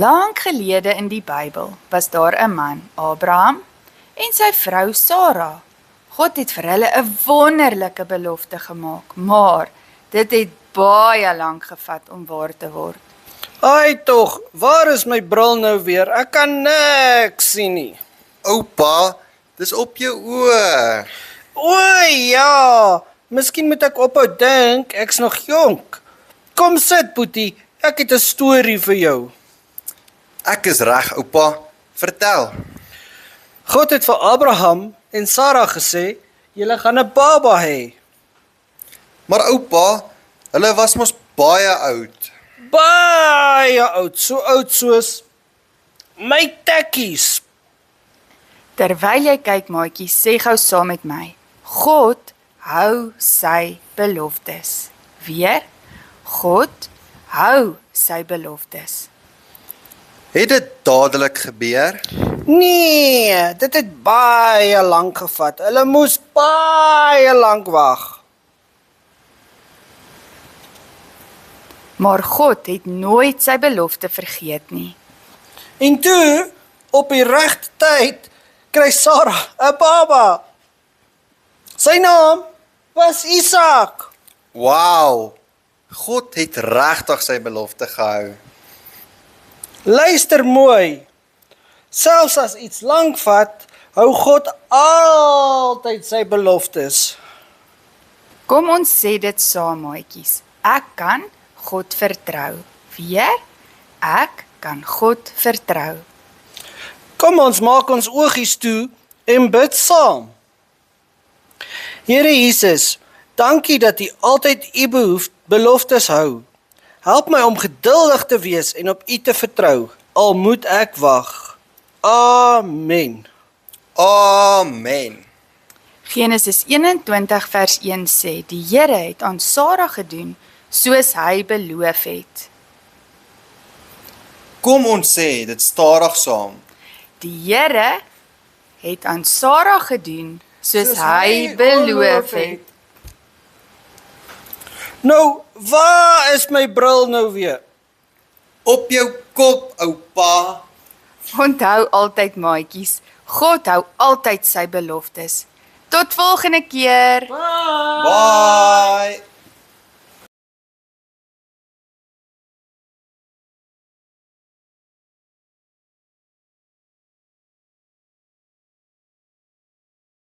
Lang gelede in die Bybel was daar 'n man, Abraham, en sy vrou Sara. God het vir hulle 'n wonderlike belofte gemaak, maar dit het baie lank gevat om waar te word. Ai tog, waar is my bril nou weer? Ek kan niks sien nie. Oupa, dis op jou oë. O ja, miskien moet ek ophou dink, ek's nog jonk. Kom sit, Boetie, ek het 'n storie vir jou. Ek is reg, oupa. Vertel. God het vir Abraham en Sara gesê, julle gaan 'n baba hê. Maar oupa, hulle was mos baie oud. Baie oud, so oud soos my tekkies. Terwyl jy kyk, maatjies, sê gou saam met my. God hou sy beloftes. Weer, God hou sy beloftes. Het dit dadelik gebeur? Nee, dit het baie lank gevat. Hulle moes baie lank wag. Maar God het nooit sy belofte vergeet nie. En toe, op die regte tyd, kry Sara 'n baba. Sy naam was Isak. Wow. God het regtig sy belofte gehou. Luister mooi. Selfs as iets lank vat, hou God altyd sy beloftes. Kom ons sê dit saam, maatjies. Ek kan God vertrou. Weer, ek kan God vertrou. Kom ons maak ons oogies toe en bid saam. Here Jesus, dankie dat U altyd U beloftes hou. Help my om geduldig te wees en op U te vertrou, al moet ek wag. Amen. Amen. Genesis 21 vers 1 sê, die Here het aan Sara gedoen, soos hy beloof het. Kom ons sê dit stadig saam. Die Here het aan Sara gedoen, soos hy beloof het. Nou, waar is my bril nou weer? Op jou kop, oupa. Onthou altyd, maatjies, God hou altyd sy beloftes. Tot volgende keer! Bye.